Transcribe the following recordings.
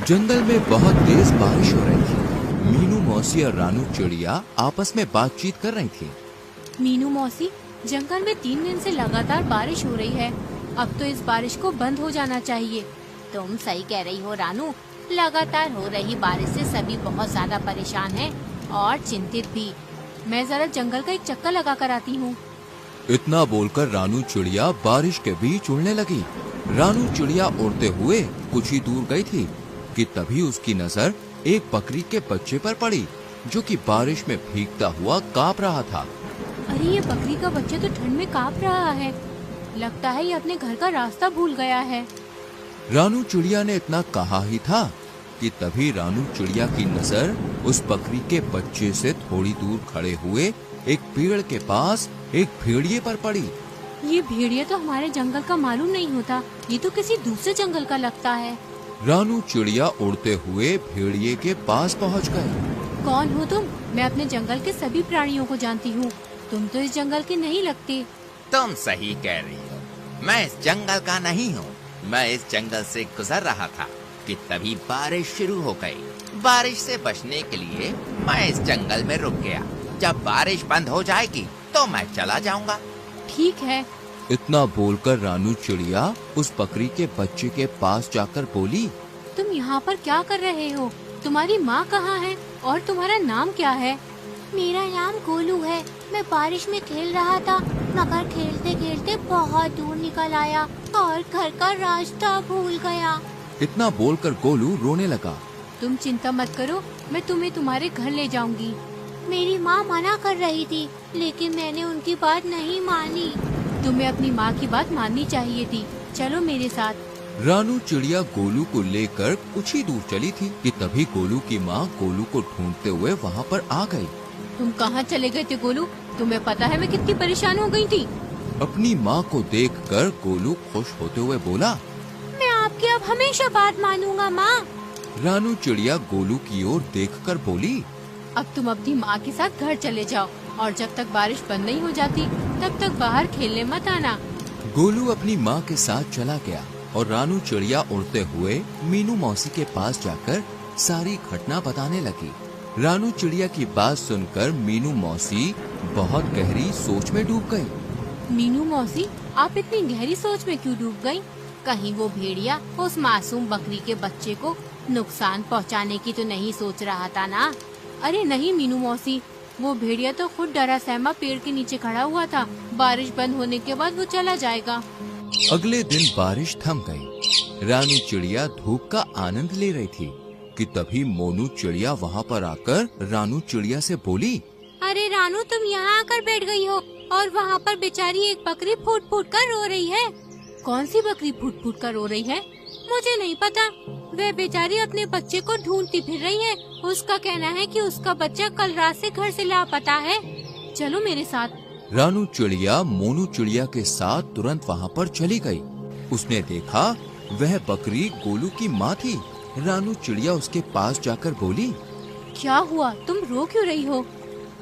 जंगल में बहुत तेज बारिश हो रही थी। मीनू मौसी और रानू चिड़िया आपस में बातचीत कर रही थी। मीनू मौसी, जंगल में 3 दिन से लगातार बारिश हो रही है। अब तो इस बारिश को बंद हो जाना चाहिए। तुम सही कह रही हो रानू, लगातार हो रही बारिश से सभी बहुत ज्यादा परेशान हैं और चिंतित भी। मैं जरा जंगल का एक चक्कर लगा कर आती हूँ। इतना बोलकर रानू चिड़िया बारिश के बीच उड़ने लगी। रानू चिड़िया उड़ते हुए कुछ ही दूर गई थी कि तभी उसकी नजर एक बकरी के बच्चे पर पड़ी, जो कि बारिश में भीगता हुआ कांप रहा था। अरे ये बकरी का बच्चा तो ठंड में कांप रहा है। लगता है ये अपने घर का रास्ता भूल गया है। रानू चिड़िया ने इतना कहा ही था कि तभी रानू चिड़िया की नजर उस बकरी के बच्चे से थोड़ी दूर खड़े हुए एक पेड़ के पास एक भेड़िए पर पड़ी। ये भेड़िया तो हमारे जंगल का मालूम नहीं होता, ये तो किसी दूसरे जंगल का लगता है। रानू चिड़िया उड़ते हुए भेड़िए के पास पहुंच गई। कौन हो तुम? मैं अपने जंगल के सभी प्राणियों को जानती हूँ। तुम तो इस जंगल के नहीं लगते। तुम सही कह रही हो, मैं इस जंगल का नहीं हूँ। मैं इस जंगल से गुजर रहा था कि तभी बारिश शुरू हो गई। बारिश से बचने के लिए मैं इस जंगल में रुक गया। जब बारिश बंद हो जाएगी तो मैं चला जाऊंगा। ठीक है। इतना बोलकर रानू चिड़िया उस बकरी के बच्चे के पास जाकर बोली, तुम यहाँ पर क्या कर रहे हो? तुम्हारी माँ कहाँ है और तुम्हारा नाम क्या है? मेरा नाम गोलू है। मैं बारिश में खेल रहा था, मगर खेलते खेलते बहुत दूर निकल आया और घर का रास्ता भूल गया। इतना बोलकर गोलू रोने लगा। तुम चिंता मत करो, मैं तुम्हें तुम्हारे घर ले जाऊंगी। मेरी माँ मना कर रही थी, लेकिन मैंने उनकी बात नहीं मानी। तुम्हें अपनी माँ की बात माननी चाहिए थी। चलो मेरे साथ। रानू चिड़िया गोलू को लेकर कुछ ही दूर चली थी कि तभी गोलू की माँ गोलू को ढूंढते हुए वहाँ पर आ गई। तुम कहाँ चले गए थे गोलू? तुम्हें पता है मैं कितनी परेशान हो गई थी। अपनी माँ को देखकर गोलू खुश होते हुए बोला, मैं आपकी अब हमेशा बात मानूंगा माँ। रानू चिड़िया गोलू की ओर देखकर बोली, अब तुम अपनी माँ के साथ घर चले जाओ और जब तक बारिश बंद नहीं हो जाती तब तक बाहर खेलने मत आना। गोलू अपनी माँ के साथ चला गया और रानू चिड़िया उड़ते हुए मीनू मौसी के पास जाकर सारी घटना बताने लगी। रानू चिड़िया की बात सुनकर मीनू मौसी बहुत गहरी सोच में डूब गई। मीनू मौसी, आप इतनी गहरी सोच में क्यों डूब गयी? कहीं वो भेड़िया उस मासूम बकरी के बच्चे को नुकसान पहुंचाने की तो नहीं सोच रहा था ना? अरे नहीं मीनू मौसी, वो भेड़िया तो खुद डरा सहमा पेड़ के नीचे खड़ा हुआ था। बारिश बंद होने के बाद वो चला जाएगा। अगले दिन बारिश थम गई। रानू चिड़िया धूप का आनंद ले रही थी कि तभी मोनू चिड़िया वहाँ पर आकर रानू चिड़िया से बोली, अरे रानू, तुम यहाँ आकर बैठ गई हो और वहाँ पर बेचारी एक बकरी फूट फूट कर रो रही है। कौन सी बकरी फूट फूट कर रो रही है? मुझे नहीं पता। वह बेचारी अपने बच्चे को ढूंढती फिर रही है। उसका कहना है कि उसका बच्चा कल रात से घर से लापता है। चलो मेरे साथ। रानू चिड़िया मोनू चिड़िया के साथ तुरंत वहाँ पर चली गई। उसने देखा वह बकरी गोलू की माँ थी। रानू चिड़िया उसके पास जाकर बोली, क्या हुआ? तुम रो क्यों रही हो?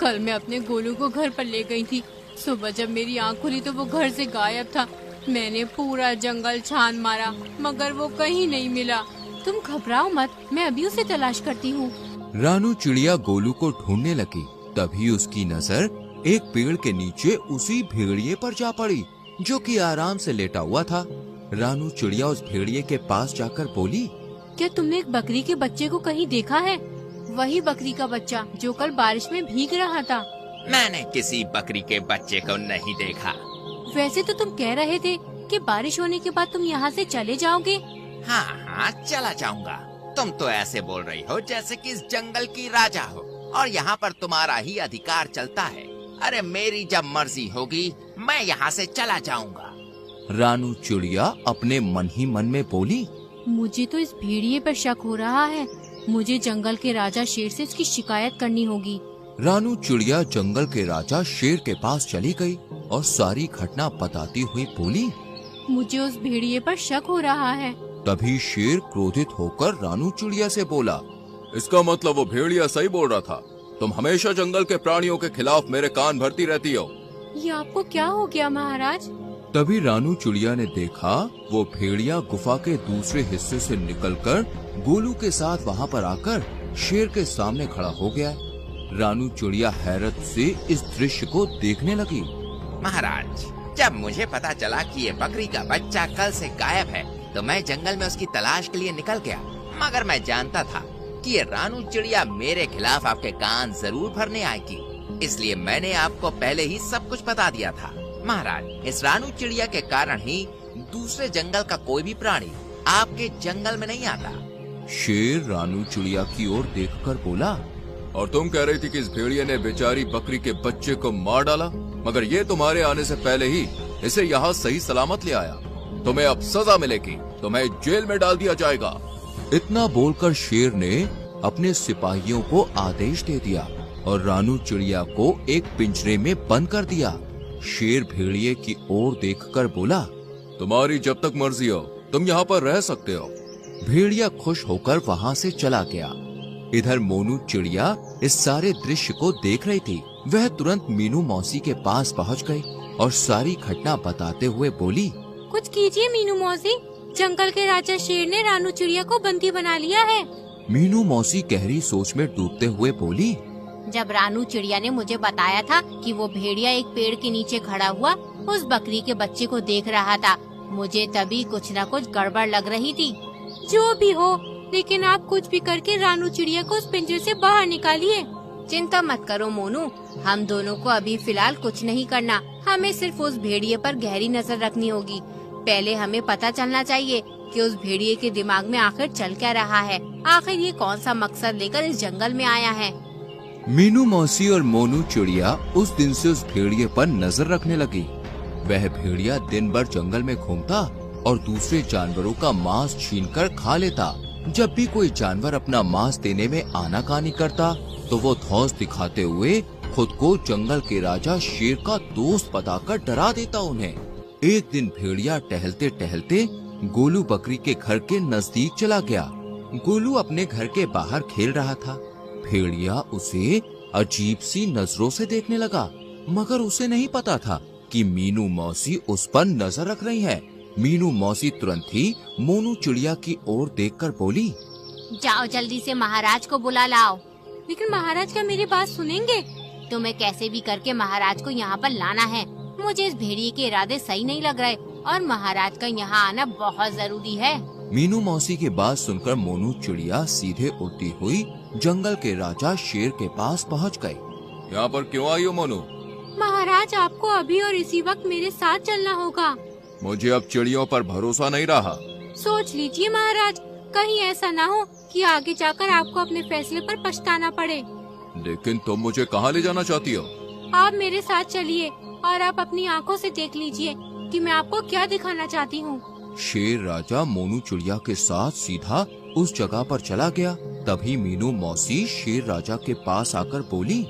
कल मैं अपने गोलू को घर पर ले गई थी। सुबह जब मेरी आँख खुली तो वो घर से गायब था। मैंने पूरा जंगल छान मारा मगर वो कहीं नहीं मिला। तुम घबराओ मत, मैं अभी उसे तलाश करती हूँ। रानू चिड़िया गोलू को ढूंढने लगी। तभी उसकी नजर एक पेड़ के नीचे उसी भेड़िए पर जा पड़ी, जो कि आराम से लेटा हुआ था। रानू चिड़िया उस भेड़िए के पास जाकर बोली, क्या तुमने एक बकरी के बच्चे को कहीं देखा है? वही बकरी का बच्चा जो कल बारिश में भीग रहा था। मैंने किसी बकरी के बच्चे को नहीं देखा। वैसे तो तुम कह रहे थे कि बारिश होने के बाद तुम यहाँ से चले जाओगे। हाँ, चला जाऊंगा। तुम तो ऐसे बोल रही हो जैसे कि इस जंगल की राजा हो और यहाँ पर तुम्हारा ही अधिकार चलता है। अरे मेरी जब मर्जी होगी मैं यहाँ से चला जाऊंगा। रानू चिड़िया अपने मन ही मन में बोली, मुझे तो इस भेड़िए पर शक हो रहा है। मुझे जंगल के राजा शेर से इसकी शिकायत करनी होगी। रानू चिड़िया जंगल के राजा शेर के पास चली गई और सारी घटना बताती हुई बोली, मुझे उस भेड़िए पर शक हो रहा है। तभी शेर क्रोधित होकर रानू चिड़िया से बोला, इसका मतलब वो भेड़िया सही बोल रहा था। तुम हमेशा जंगल के प्राणियों के खिलाफ मेरे कान भरती रहती हो। ये आपको क्या हो गया महाराज? तभी रानू चिड़िया ने देखा वो भेड़िया गुफा के दूसरे हिस्से से निकलकर गोलू के साथ वहाँ पर आकर शेर के सामने खड़ा हो गया। रानू चिड़िया हैरत से इस दृश्य को देखने लगी। महाराज, जब मुझे पता चला कि ये बकरी का बच्चा कल से गायब है तो मैं जंगल में उसकी तलाश के लिए निकल गया, मगर मैं जानता था कि ये रानू चिड़िया मेरे खिलाफ आपके कान जरूर भरने आएगी, इसलिए मैंने आपको पहले ही सब कुछ बता दिया था। महाराज, इस रानू चिड़िया के कारण ही दूसरे जंगल का कोई भी प्राणी आपके जंगल में नहीं आता। शेर रानू चिड़िया की ओर देखकर बोला, और तुम कह रही थी कि इस भेड़िए ने बेचारी बकरी के बच्चे को मार डाला, मगर ये तुम्हारे आने से पहले ही इसे यहाँ सही सलामत ले आया। तुम्हें अब सजा मिलेगी, तुम्हें जेल में डाल दिया जाएगा। इतना बोलकर शेर ने अपने सिपाहियों को आदेश दे दिया और रानू चिड़िया को एक पिंजरे में बंद कर दिया। शेर भेड़िए की ओर देखकर बोला, तुम्हारी जब तक मर्जी हो तुम यहाँ पर रह सकते हो। भेड़िया खुश होकर वहाँ से चला गया। इधर मोनू चिड़िया इस सारे दृश्य को देख रही थी। वह तुरंत मीनू मौसी के पास पहुँच गई और सारी घटना बताते हुए बोली, कुछ कीजिए मीनू मौसी, जंगल के राजा शेर ने रानू चिड़िया को बंदी बना लिया है। मीनू मौसी गहरी सोच में डूबते हुए बोली, जब रानू चिड़िया ने मुझे बताया था कि वो भेड़िया एक पेड़ के नीचे खड़ा हुआ उस बकरी के बच्चे को देख रहा था, मुझे तभी कुछ न कुछ गड़बड़ लग रही थी। जो भी हो, लेकिन आप कुछ भी करके रानू चिड़िया को उस पिंजरे से बाहर निकालिए। चिंता मत करो मोनू, हम दोनों को अभी फिलहाल कुछ नहीं करना, हमें सिर्फ उस भेड़िए पर गहरी नजर रखनी होगी। पहले हमें पता चलना चाहिए कि उस भेड़िए के दिमाग में आखिर चल क्या रहा है, आखिर ये कौन सा मकसद लेकर इस जंगल में आया है। मीनू मौसी और मोनू चिड़िया उस दिन से उस भेड़िए पर नजर रखने लगी। वह भेड़िया दिन भर जंगल में घूमता और दूसरे जानवरों का मांस छीनकर खा लेता। जब भी कोई जानवर अपना मांस देने में आनाकानी करता तो वो धौंस दिखाते हुए खुद को जंगल के राजा शेर का दोस्त बताकर डरा देता उन्हें। एक दिन भेड़िया टहलते टहलते गोलू बकरी के घर के नजदीक चला गया। गोलू अपने घर के बाहर खेल रहा था। भेड़िया उसे अजीब सी नजरों से देखने लगा, मगर उसे नहीं पता था कि मीनू मौसी उस पर नजर रख रही है। मीनू मौसी तुरंत ही मोनू चिड़िया की ओर देखकर बोली, जाओ जल्दी से महाराज को बुला लाओ। लेकिन महाराज क्या मेरी बात सुनेंगे? तुम्हें कैसे भी करके महाराज को यहाँ पर लाना है। मुझे इस भेड़िए के इरादे सही नहीं लग रहे और महाराज का यहाँ आना बहुत जरूरी है। मीनू मौसी की बात सुनकर मोनू चिड़िया सीधे उड़ती हुई जंगल के राजा शेर के पास पहुँच गई। यहाँ पर क्यों आई हो मोनू? महाराज, आपको अभी और इसी वक्त मेरे साथ चलना होगा। मुझे अब चिड़ियों पर भरोसा नहीं रहा। सोच लीजिए महाराज, कहीं ऐसा ना हो कि आगे जाकर आपको अपने फैसले पर पछताना पड़े। लेकिन तुम मुझे कहाँ ले जाना चाहती हो? आप मेरे साथ चलिए और आप अपनी आंखों से देख लीजिए कि मैं आपको क्या दिखाना चाहती हूँ। शेर राजा मोनू चिड़िया के साथ सीधा उस जगह पर चला गया। तभी मीनू मौसी शेर राजा के पास आकर बोली,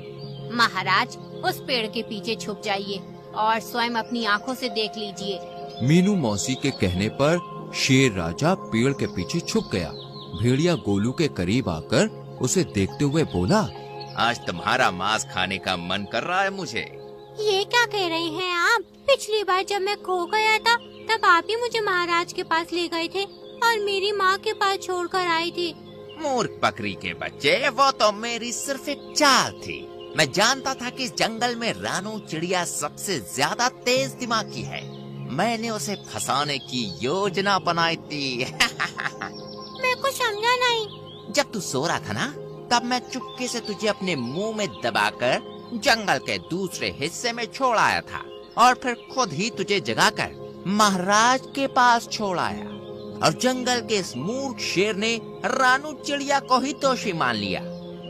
महाराज, उस पेड़ के पीछे छुप जाइए और स्वयं अपनी आंखों से देख लीजिए। मीनू मौसी के कहने पर शेर राजा पेड़ के पीछे छुप गया। भेड़िया गोलू के करीब आकर उसे देखते हुए बोला, आज तुम्हारा मांस खाने का मन कर रहा है मुझे। ये क्या कह रहे हैं आप? पिछली बार जब मैं खो गया था तब आप ही मुझे महाराज के पास ले गए थे और मेरी माँ के पास छोड़कर आए थे। मूर्ख बकरी के बच्चे, वो तो मेरी सिर्फ एक चाल थी। मैं जानता था कि इस जंगल में रानू चिड़िया सबसे ज्यादा तेज दिमाग की है। मैंने उसे फंसाने की योजना बनाई थी। मैं कुछ समझा नहीं। जब तू सो रहा था ना, तब मैं चुपके से तुझे अपने मुंह में दबाकर जंगल के दूसरे हिस्से में छोड़ आया था और फिर खुद ही तुझे जगाकर महाराज के पास छोड़ आया। और जंगल के इस मूर्ख शेर ने रानू चिड़िया को ही दोषी मान लिया।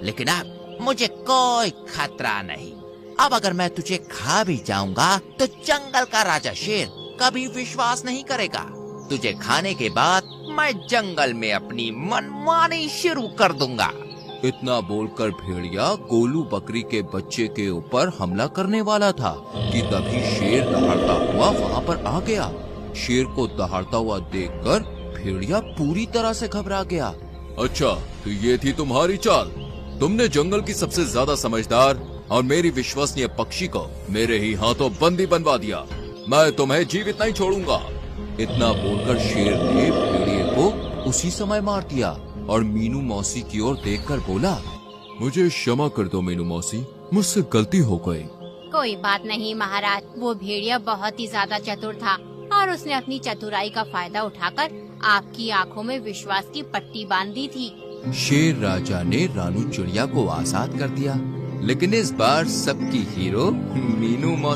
लेकिन अब मुझे कोई खतरा नहीं। अब अगर मैं तुझे खा भी जाऊंगा तो जंगल का राजा शेर कभी विश्वास नहीं करेगा। तुझे खाने के बाद मैं जंगल में अपनी मनमानी शुरू कर दूंगा। इतना बोलकर भेड़िया गोलू बकरी के बच्चे के ऊपर हमला करने वाला था कि तभी शेर दहाड़ता हुआ वहाँ पर आ गया। शेर को दहाड़ता हुआ देखकर भेड़िया पूरी तरह से घबरा गया। अच्छा, तो ये थी तुम्हारी चाल? तुमने जंगल की सबसे ज्यादा समझदार और मेरी विश्वसनीय पक्षी को मेरे ही हाथों बंदी बनवा दिया। मैं तुम्हें जीवित नहीं छोड़ूंगा। इतना बोलकर शेर ने भेड़िए को उसी समय मार दिया। और मीनू मौसी की ओर देखकर बोला, मुझे क्षमा कर दो मीनू मौसी, मुझसे गलती हो गई। कोई बात नहीं महाराज, वो भेड़िया बहुत ही ज्यादा चतुर था और उसने अपनी चतुराई का फायदा उठाकर आपकी आंखों में विश्वास की पट्टी बांध दी थी। शेर राजा ने रानू चिड़िया को आजाद कर दिया, लेकिन इस बार सबकी हीरो मीनू मौसी